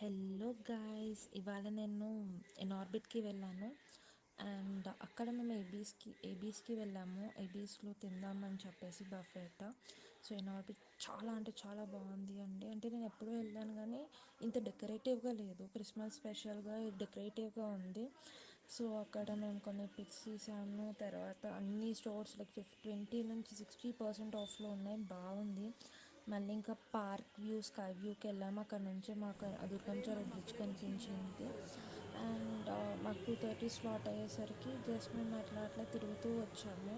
Hello guys, ఇవాళ నేను ఇనార్బిట్కి వెళ్ళాను. అండ్ అక్కడ మేము ఏబీస్కి వెళ్ళాము. ఏబీస్లో తిందామని చెప్పేసి బఫేట్. సో ఇనార్బిట్ చాలా అంటే చాలా బాగుంది అండి. అంటే నేను ఎప్పుడూ వెళ్ళాను కానీ ఇంత డెకరేటివ్గా లేదు. క్రిస్మస్ స్పెషల్గా డెకరేటివ్గా ఉంది. సో అక్కడ మేము కొన్ని పిక్స్ తీసాము. తర్వాత అన్ని స్టోర్స్ లైక్ 20 నుంచి 60% ఆఫ్లో ఉన్నాయి. బాగుంది. మళ్ళీ ఇంకా పార్క్ వ్యూ, స్కై వ్యూకి వెళ్ళాము. అక్కడ నుంచి మాకు దుర్గం చెరువు బ్రిడ్జ్ కనిపించింది. అండ్ మాకు 2:30 స్లాట్ అయ్యేసరికి జస్ట్ మేము అట్లా అట్లా తిరుగుతూ వచ్చాము.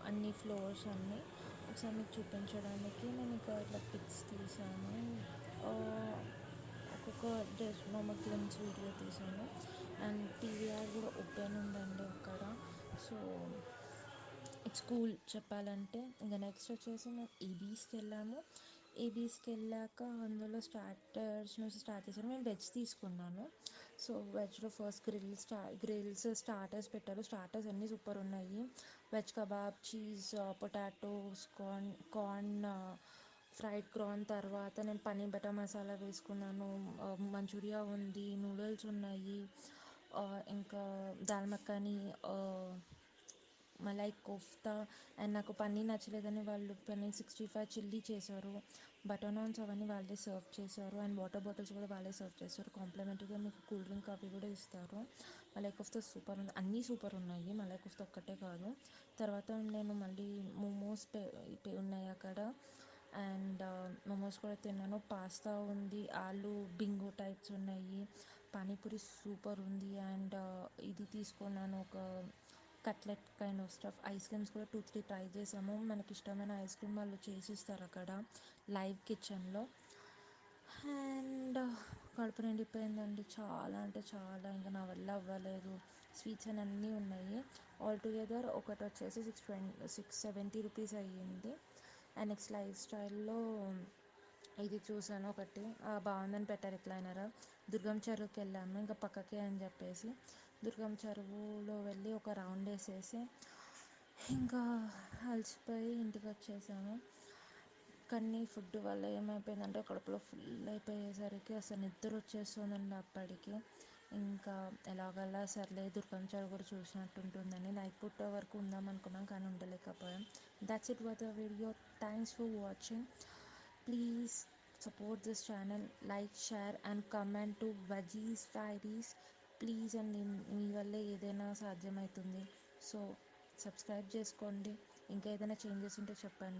అన్ని ఫ్లోర్స్ అన్నీ ఒకసారి మీకు చూపించడానికి నేను ఇంకా ఇట్లా పిక్స్ తీసాను. ఒక్కొక్క జస్ట్ నార్మల్ గ్లిమ్స్ వీడియో తీసాను. అండ్ పీవీఆర్ కూడా ఓపెన్ ఉందండి అక్కడ. సో ఇట్స్ కూల్ చెప్పాలంటే. ఇంకా నెక్స్ట్ వచ్చేసి మేము ఏబీస్కి వెళ్ళాము. ఏబీస్కి వెళ్ళాక అందులో స్టార్టర్స్ నుంచి స్టార్ట్ చేశాను. మేము వెజ్ తీసుకున్నాను. సో వెజ్లో ఫస్ట్ గ్రిల్స్ స్టార్టర్స్ పెట్టారు. స్టార్టర్స్ అన్నీ సూపర్ ఉన్నాయి. Veg kebab, cheese, potatoes, corn fried corn, తర్వాత నేను పన్నీర్ బటర్ మసాలా వేసుకున్నాను. మంచూరియా ఉంది, నూడిల్స్ ఉన్నాయి, ఇంకా దాల్ మఖనీ, మలై కోఫ్తా. అండ్ నాకు పన్నీర్ నచ్చలేదని వాళ్ళు పన్నీర్ 65 చిల్లీ చేశారు. బటర్ నాన్స్ అవన్నీ వాళ్ళే సర్వ్ చేశారు. అండ్ వాటర్ బాటిల్స్ కూడా వాళ్ళే సర్వ్ చేస్తారు. కాంప్లిమెంటరీగా మీకు కూల్ డ్రింక్ అవి కూడా ఇస్తారు. మలై కోఫ్తా సూపర్ ఉంది. అన్నీ సూపర్ ఉన్నాయి, మలై కోఫ్తా ఒక్కటే కాదు. తర్వాత నేను మళ్ళీ మోమోస్ ఉన్నాయి అక్కడ. అండ్ మోమోస్ కూడా తిన్నాను. పాస్తా ఉంది, ఆలు బింగో టైప్స్ ఉన్నాయి, పానీపూరి సూపర్ ఉంది. అండ్ ఇది తీసుకున్నాను, ఒక cutlet kind of stuff. Ice creams కూడా 2-3 ట్రై చేసాము. మనకి ఇష్టమైన ఐస్ క్రీమ్ వాళ్ళు చేసిస్తారు అక్కడ లైవ్ కిచెన్లో. అండ్ కడుపు నిండిపోయిందండి. చాలా అంటే చాలా, ఇంకా నా వల్ల అవ్వలేదు. స్వీట్స్ అని అన్నీ ఉన్నాయి. ఆల్ టుగెదర్ ఒకటి వచ్చేసి 670 రూపీస్ అయ్యింది. అండ్ నెక్స్ట్ లైఫ్ స్టైల్లో ఇది చూసాను ఒకటి, బాగుందని పెట్టారు రిక్లైనర్. దుర్గం చెరువుకి వెళ్ళాము ఇంకా పక్కకే అని చెప్పేసి. దుర్గం చెరువులో వెళ్ళి ఒక రౌండ్ వేసేసి ఇంకా అలసిపోయి ఇంటికి వచ్చేసాము. కానీ ఫుడ్ వల్ల ఏమైపోయిందంటే కడుపులో ఫుల్ అయిపోయేసరికి అసలు నిద్ర వచ్చేస్తుందండి అప్పటికి. ఇంకా ఎలాగల్లా సర్లే దుర్గం చెరువు కూడా చూసినట్టు ఉంటుందని నైట్ పూట వరకు ఉందాం అనుకున్నాం, కానీ ఉండలేకపోయాం. That's it for the video. Thanks for watching. Please support this channel, like, share and comment to veggies diaries. Please అండి, మీ వల్లే ఏదైనా సాధ్యమవుతుంది. సో సబ్స్క్రైబ్ చేసుకోండి. ఇంకా ఏదైనా చేంజెస్ ఉంటే చెప్పండి.